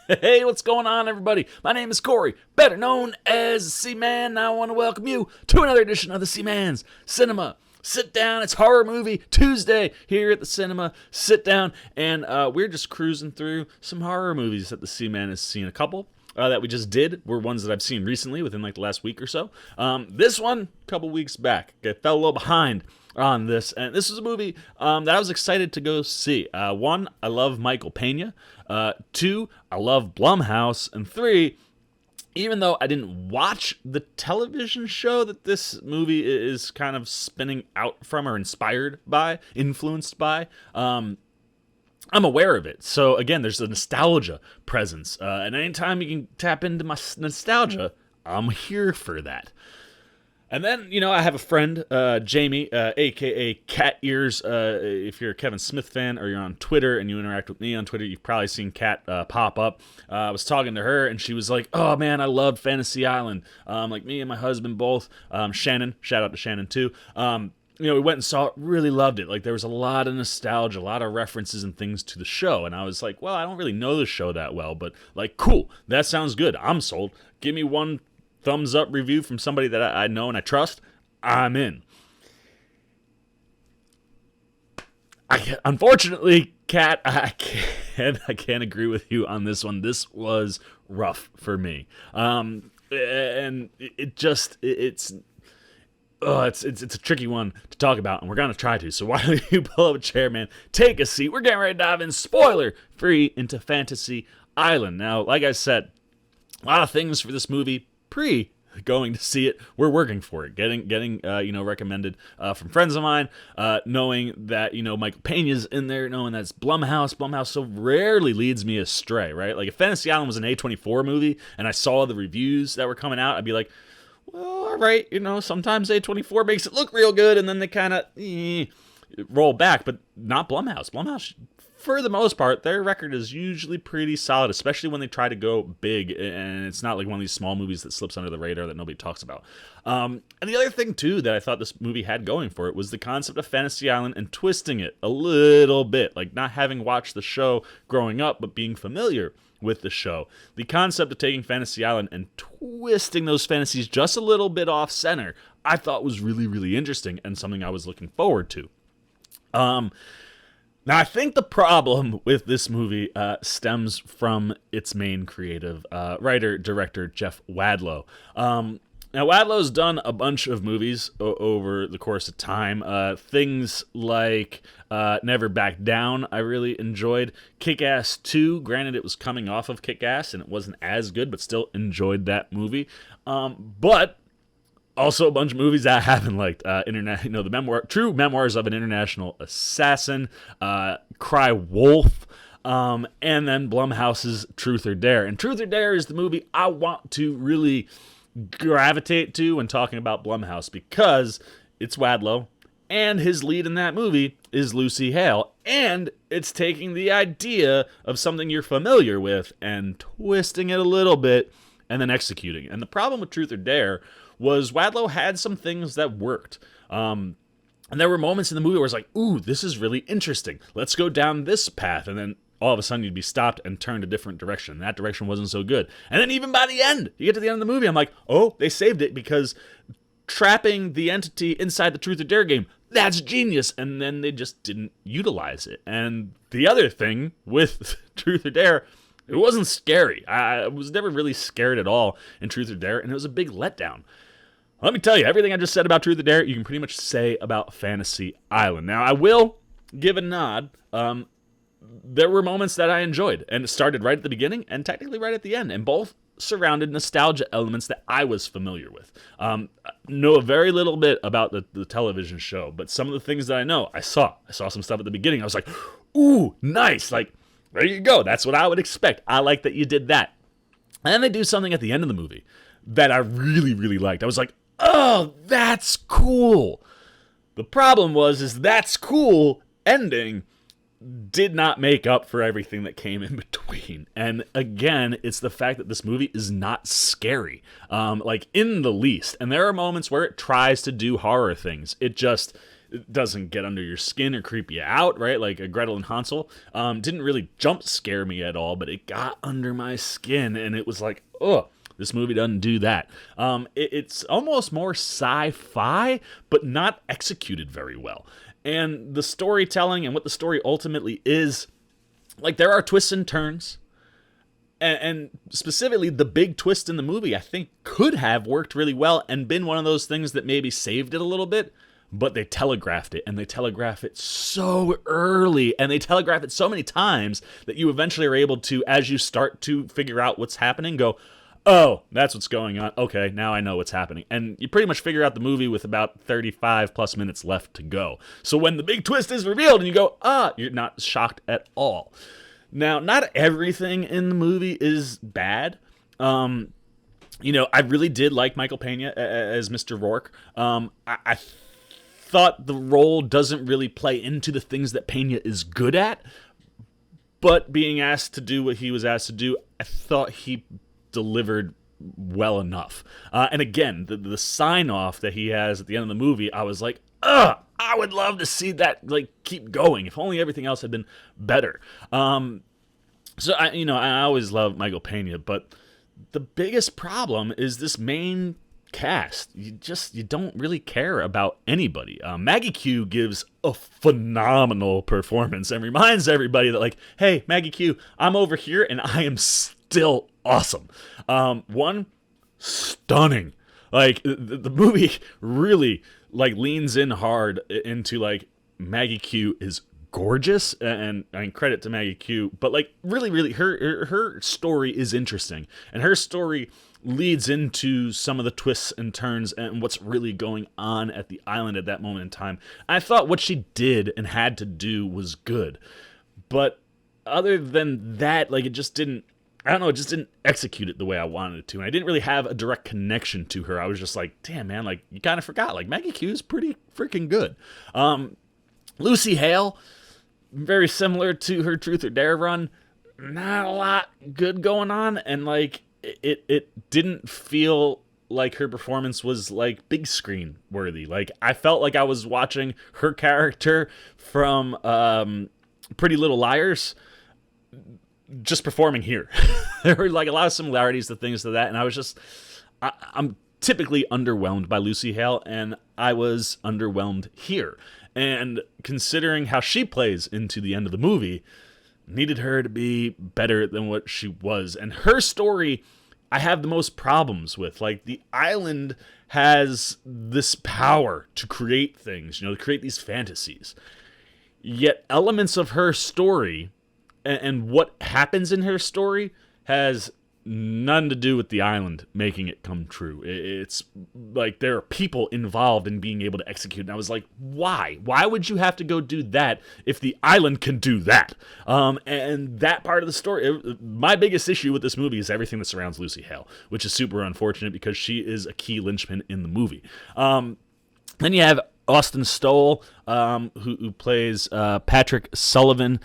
Hey, what's going on, everybody? My name is Corey, better known as C-Man. I want to welcome you to another edition of the C-Man's Cinema Sit Down. It's Horror Movie Tuesday here at the Cinema Sit Down, and we're just cruising through some horror movies that the C-Man has seen. A couple that we just did were ones that I've seen recently within like the last week or so. This one, a couple weeks back. I fell a little behind on this, and this is a movie that I was excited to go see. One, I love Michael Pena. Two, I love Blumhouse. And three, even though I didn't watch the television show that this movie is kind of spinning out from or inspired by, influenced by, I'm aware of it. So again, there's a nostalgia presence. And anytime you can tap into my nostalgia, I'm here for that. And then, I have a friend, Jamie, a.k.a. Cat Ears. If you're a Kevin Smith fan or you're on Twitter and you interact with me on Twitter, you've probably seen Cat pop up. I was talking to her, and she was like, oh, man, I loved Fantasy Island. Like me and my husband both. Shannon, shout out to Shannon, too. We went and saw it, really loved it. Like, there was a lot of nostalgia, a lot of references and things to the show. And I was like, well, I don't really know the show that well, but, like, cool. That sounds good. I'm sold. Give me one thumbs up review from somebody that I know and I trust, I'm in. Unfortunately, Kat, I can't agree with you on this one. This was rough for me, and it's a tricky one to talk about, and we're gonna try to. So why don't you pull up a chair, man? Take a seat. We're getting ready to dive in, spoiler free, into Fantasy Island. Now, like I said, a lot of things for this movie going to see it, we're working for it, getting recommended from friends of mine, knowing that Michael Pena's in there, knowing that's Blumhouse so rarely leads me astray, right? Like if Fantasy Island was an A24 movie and I saw the reviews that were coming out, I'd be like, well, all right, sometimes A24 makes it look real good and then they kind of roll back, but not Blumhouse. Blumhouse, for the most part, their record is usually pretty solid, especially when they try to go big, and it's not like one of these small movies that slips under the radar that nobody talks about. And the other thing, too, that I thought this movie had going for it was the concept of Fantasy Island and twisting it a little bit, like not having watched the show growing up, but being familiar with the show. The concept of taking Fantasy Island and twisting those fantasies just a little bit off center, I thought was really, really interesting and something I was looking forward to. Now, I think the problem with this movie stems from its main creative writer-director, Jeff Wadlow. Now, Wadlow's done a bunch of movies over the course of time. Things like Never Back Down, I really enjoyed. Kick-Ass 2, granted it was coming off of Kick-Ass and it wasn't as good, but still enjoyed that movie. But also a bunch of movies that I haven't liked. The True Memoirs of an International Assassin, Cry Wolf, and then Blumhouse's Truth or Dare. And Truth or Dare is the movie I want to really gravitate to when talking about Blumhouse because it's Wadlow, and his lead in that movie is Lucy Hale, and it's taking the idea of something you're familiar with and twisting it a little bit and then executing. And the problem with Truth or Dare was Wadlow had some things that worked. And there were moments in the movie where it's like, ooh, this is really interesting. Let's go down this path. And then all of a sudden you'd be stopped and turned a different direction. And that direction wasn't so good. And then even by the end, you get to the end of the movie, I'm like, oh, they saved it because trapping the entity inside the Truth or Dare game, that's genius. And then they just didn't utilize it. And the other thing with Truth or Dare, it wasn't scary. I was never really scared at all in Truth or Dare, and it was a big letdown. Let me tell you, everything I just said about Truth or Dare, you can pretty much say about Fantasy Island. Now, I will give a nod. There were moments that I enjoyed, and it started right at the beginning and technically right at the end, and both surrounded nostalgia elements that I was familiar with. Know a very little bit about the television show, but some of the things that I know, I saw some stuff at the beginning. I was like, ooh, nice. Like, there you go. That's what I would expect. I like that you did that. And then they do something at the end of the movie that I really, really liked. I was like, oh, that's cool. The problem is that's cool ending did not make up for everything that came in between. And again, it's the fact that this movie is not scary, like in the least. And there are moments where it tries to do horror things. It just it doesn't get under your skin or creep you out, right? Like a Gretel and Hansel. Didn't really jump scare me at all, but it got under my skin, and it was like, ugh. This movie doesn't do that. It's almost more sci-fi, but not executed very well. And the storytelling and what the story ultimately is, like, there are twists and turns. And specifically, the big twist in the movie, I think, could have worked really well and been one of those things that maybe saved it a little bit. But they telegraphed it, and they telegraph it so early, and they telegraph it so many times that you eventually are able to, as you start to figure out what's happening, go, oh, that's what's going on. Okay, now I know what's happening. And you pretty much figure out the movie with about 35 plus minutes left to go. So when the big twist is revealed and you go, you're not shocked at all. Now, not everything in the movie is bad. I really did like Michael Pena as Mr. Rourke. I thought the role doesn't really play into the things that Pena is good at, but being asked to do what he was asked to do, I thought he delivered well enough. And again, the sign-off that he has at the end of the movie, I was like, I would love to see that like keep going. If only everything else had been better. So I always love Michael Pena, but the biggest problem is this main cast. You don't really care about anybody. Maggie Q gives a phenomenal performance and reminds everybody that, like, hey, Maggie Q, I'm over here and I am still awesome. One, stunning. Like, the movie really like leans in hard into like Maggie Q is gorgeous, and credit to Maggie Q, but like really her story is interesting, and her story leads into some of the twists and turns and what's really going on at the island at that moment in time. I thought what she did and had to do was good, but other than that, like, it just didn't execute it the way I wanted it to. And I didn't really have a direct connection to her. I was just like, damn, man, like, you kind of forgot. Like, Maggie Q is pretty freaking good. Lucy Hale, very similar to her Truth or Dare run. Not a lot good going on. And, like, it didn't feel like her performance was, like, big screen worthy. Like, I felt like I was watching her character from Pretty Little Liars just performing here. There were like a lot of similarities to things to that, and I was just, I'm typically underwhelmed by Lucy Hale, and I was underwhelmed here. And considering how she plays into the end of the movie, needed her to be better than what she was. And her story, I have the most problems with. Like, the island has this power to create things, to create these fantasies. Yet elements of her story and what happens in her story has none to do with the island making it come true. It's like there are people involved in being able to execute. And I was like, why? Why would you have to go do that if the island can do that? And that part of the story, my biggest issue with this movie is everything that surrounds Lucy Hale, which is super unfortunate because she is a key linchpin in the movie. Then you have Austin Stoll, who plays Patrick Sullivan.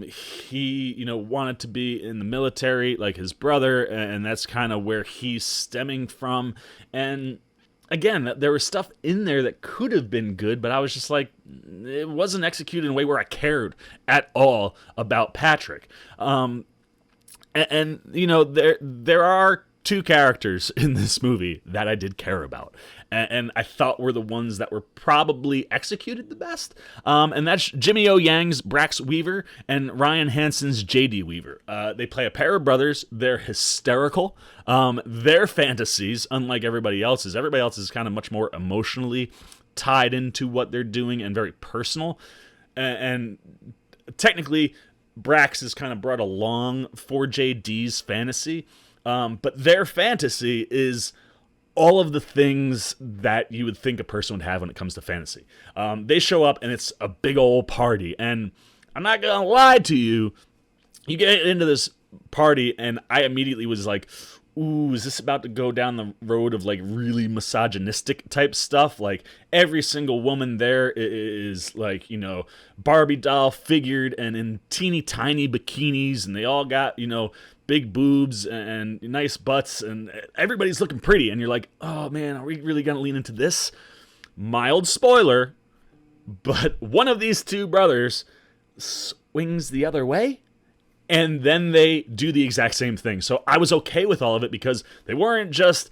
He, wanted to be in the military like his brother, and that's kind of where he's stemming from. And again, there was stuff in there that could have been good, but I was just like, it wasn't executed in a way where I cared at all about Patrick. There are two characters in this movie that I did care about, and I thought were the ones that were probably executed the best. And that's Jimmy O. Yang's Brax Weaver and Ryan Hansen's J.D. Weaver. They play a pair of brothers. They're hysterical. Their fantasies, unlike everybody else's is kind of much more emotionally tied into what they're doing and very personal. And technically, Brax is kind of brought along for J.D.'s fantasy. But their fantasy is all of the things that you would think a person would have when it comes to fantasy. They show up and it's a big old party. And I'm not going to lie to you. You get into this party and I immediately was like, ooh, is this about to go down the road of like really misogynistic type stuff? Like every single woman there is like, Barbie doll figured and in teeny tiny bikinis, and they all got, big boobs and nice butts, and everybody's looking pretty, and you're like, oh man, are we really gonna lean into this? Mild spoiler, But one of these two brothers swings the other way, and then they do the exact same thing. So I was okay with all of it because they weren't just,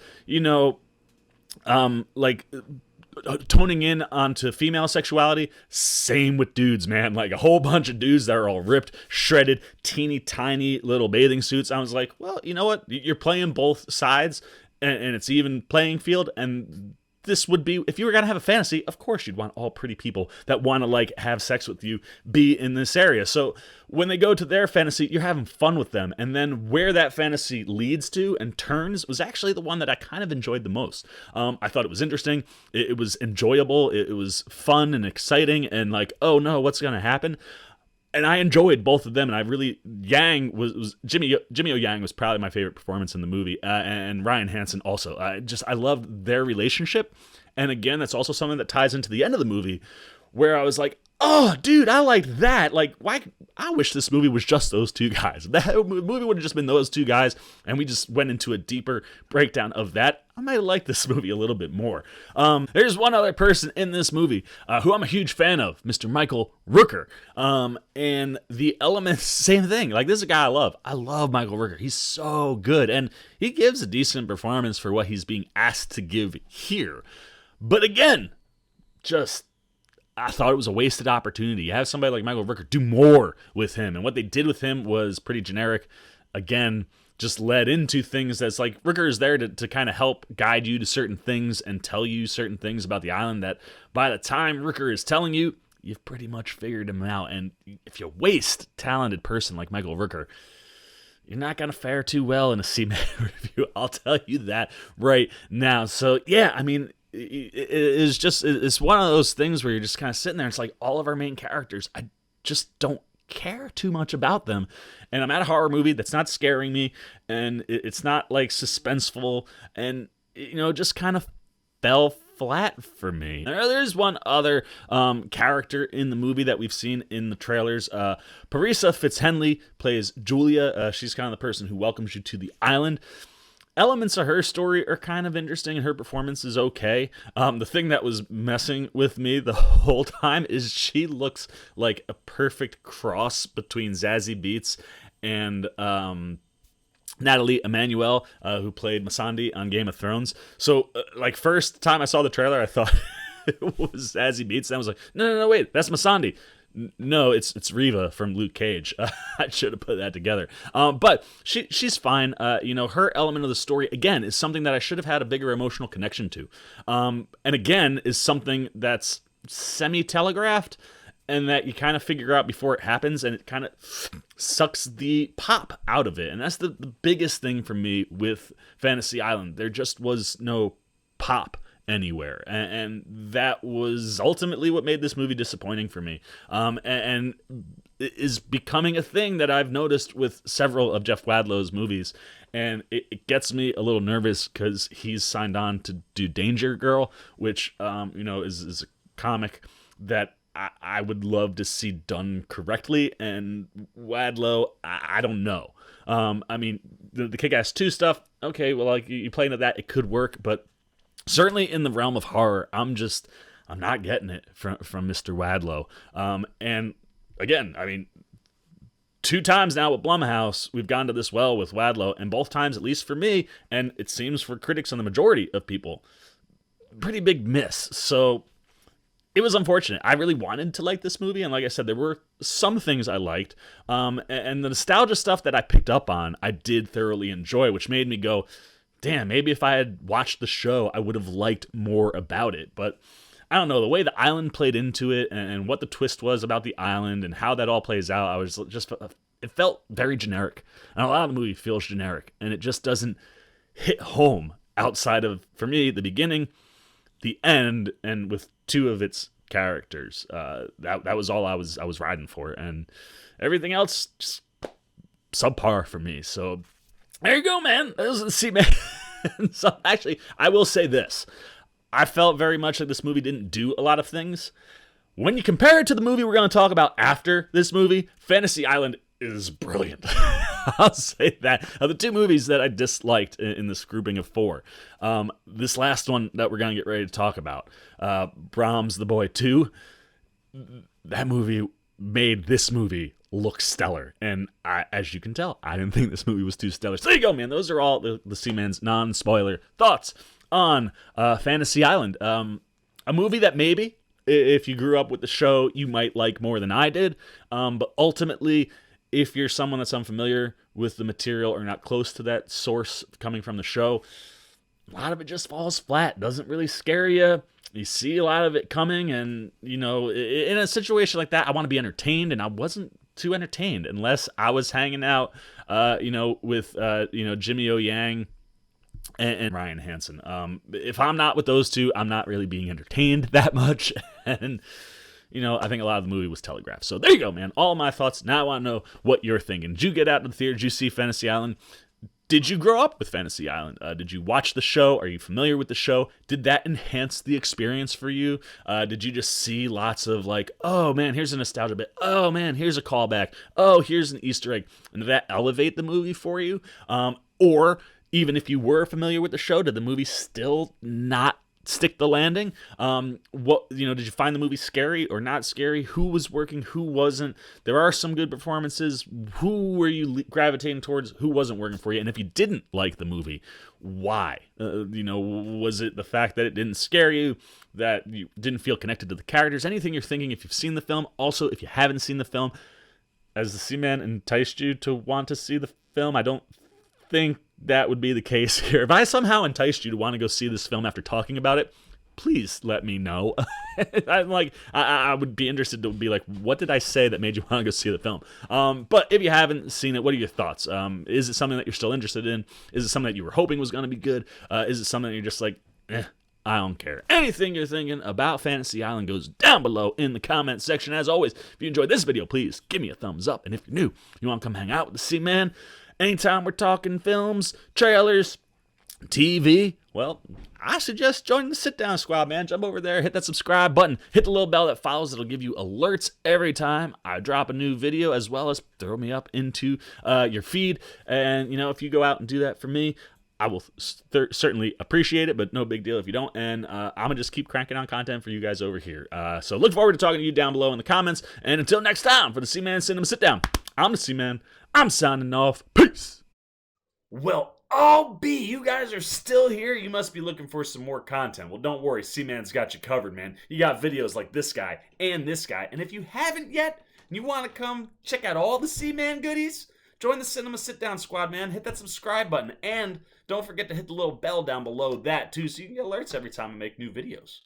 like toning in onto female sexuality. Same with dudes, man. Like a whole bunch of dudes that are all ripped, shredded, teeny tiny little bathing suits. I was like, well, you know what? You're playing both sides, and it's even playing field. And this would be, if you were going to have a fantasy, of course you'd want all pretty people that want to like have sex with you be in this area. So when they go to their fantasy, you're having fun with them. And then where that fantasy leads to and turns was actually the one that I kind of enjoyed the most. I thought it was interesting. It was enjoyable. It was fun and exciting and like, oh no, what's going to happen? And I enjoyed both of them, and I really, Yang was Jimmy O Yang was probably my favorite performance in the movie, and Ryan Hansen also. I loved their relationship, and again, that's also something that ties into the end of the movie, where I was like, oh, dude, I liked that. Like, why? I wish this movie was just those two guys. That movie would have just been those two guys, and we just went into a deeper breakdown of that. I might like this movie a little bit more. There's one other person in this movie who I'm a huge fan of, Mr. Michael Rooker. And the elements, same thing. Like, this is a guy I love. I love Michael Rooker. He's so good, and he gives a decent performance for what he's being asked to give here. But again, I thought it was a wasted opportunity. You have somebody like Michael Rooker, do more with him. And what they did with him was pretty generic. Again, just led into things that's like, Rooker is there to kind of help guide you to certain things and tell you certain things about the island that by the time Rooker is telling you, you've pretty much figured him out. And if you waste a talented person like Michael Rooker, you're not going to fare too well in a C-Man review. I'll tell you that right now. So, yeah, I mean, it's one of those things where you're just kind of sitting there. It's like all of our main characters, I just don't care too much about them. And I'm at a horror movie that's not scaring me, and it's not like suspenseful, and just kind of fell flat for me. There's one other character in the movie that we've seen in the trailers. Parisa Fitzhenley plays Julia. She's kind of the person who welcomes you to the island. Elements of her story are kind of interesting, and her performance is okay. The thing that was messing with me the whole time is she looks like a perfect cross between Zazie Beetz and Natalie Emmanuel, who played Missandei on Game of Thrones. So, first time I saw the trailer, I thought it was Zazie Beetz, and I was like, no, wait, that's Missandei. No, it's Reva from Luke Cage. I should have put that together. But she's fine. Her element of the story, again, is something that I should have had a bigger emotional connection to. And again, is something that's semi-telegraphed and that you kind of figure out before it happens, and it kind of sucks the pop out of it. And that's the biggest thing for me with Fantasy Island. There just was no pop anywhere, and that was ultimately what made this movie disappointing for me, and is becoming a thing that I've noticed with several of Jeff Wadlow's movies, and it gets me a little nervous because he's signed on to do Danger Girl, which is a comic that I would love to see done correctly, and Wadlow, I don't know. I mean, the Kick-Ass 2 stuff, okay, well, like you play into that, it could work, but certainly in the realm of horror, I'm not getting it from Mr. Wadlow. And again, I mean, 2 times now with Blumhouse, we've gone to this well with Wadlow, and both times, at least for me, and it seems for critics and the majority of people, pretty big miss. So it was unfortunate. I really wanted to like this movie, and like I said, there were some things I liked. And the nostalgia stuff that I picked up on, I did thoroughly enjoy, which made me go, damn, maybe if I had watched the show, I would have liked more about it. But I don't know, the way the island played into it and what the twist was about the island and how that all plays out, it felt very generic. And a lot of the movie feels generic, and it just doesn't hit home outside of, for me, the beginning, the end, and with 2 of its characters. That was all I was riding for, and everything else just subpar for me. So there you go, man. That was the C-Man. So actually, I will say this. I felt very much like this movie didn't do a lot of things. When you compare it to the movie we're going to talk about after this movie, Fantasy Island is brilliant. I'll say that. The 2 movies that I disliked in this grouping of 4. This last one that we're going to get ready to talk about, Brahms the Boy 2, that movie made this movie look stellar. And as you can tell, I didn't think this movie was too stellar. So there you go, man. Those are all the Seaman's non-spoiler thoughts on Fantasy Island. A movie that maybe, if you grew up with the show, you might like more than I did. But ultimately, if you're someone that's unfamiliar with the material or not close to that source coming from the show, a lot of it just falls flat. Doesn't really scare you. You see a lot of it coming, and, you know, in a situation like that, I want to be entertained, and I wasn't too entertained unless I was hanging out, with, Jimmy O. Yang and Ryan Hansen. If I'm not with those two, I'm not really being entertained that much, and, I think a lot of the movie was telegraphed. So there you go, man. All my thoughts. Now I want to know what you're thinking. Did you get out to the theater? Did you see Fantasy Island? Did you grow up with Fantasy Island? Did you watch the show? Are you familiar with the show? Did that enhance the experience for you? Did you just see lots of like, oh man, here's a nostalgia bit. Oh man, here's a callback. Oh, here's an Easter egg. And did that elevate the movie for you? Or even if you were familiar with the show, did the movie still not stick the landing? Did you find the movie scary or not scary? Who was working? Who wasn't? There are some good performances. Who were you gravitating towards? Who wasn't working for you? And if you didn't like the movie, why? Was it the fact that it didn't scare you, that you didn't feel connected to the characters? Anything you're thinking if you've seen the film. Also, if you haven't seen the film, has the Seaman enticed you to want to see the film? I don't think that would be the case here. If I somehow enticed you to want to go see this film after talking about it, please let me know. I would be interested to be like, what did I say that made you want to go see the film? But if you haven't seen it, what are your thoughts? Is it something that you're still interested in? Is it something that you were hoping was going to be good? Is it something that you're just like, I don't care? Anything you're thinking about Fantasy Island goes down below in the comment section. As always, if you enjoyed this video, please give me a thumbs up. And if you're new, you want to come hang out with the Seaman, anytime we're talking films, trailers, TV, well, I suggest joining the Sitdown squad, man. Jump over there, hit that subscribe button, hit the little bell that follows. It'll give you alerts every time I drop a new video, as well as throw me up into your feed. And, if you go out and do that for me, I will certainly appreciate it, but no big deal if you don't. And I'm going to just keep cranking out content for you guys over here. So look forward to talking to you down below in the comments. And until next time, for the Seaman Cinema Sitdown, I'm the Seaman. I'm signing off. Peace. Well, you guys are still here. You must be looking for some more content. Well, don't worry. Seaman's got you covered, man. You got videos like this guy and this guy. And if you haven't yet, and you want to come check out all the Seaman goodies, join the Cinema Sitdown squad, man. Hit that subscribe button. And don't forget to hit the little bell down below that, too, so you can get alerts every time I make new videos.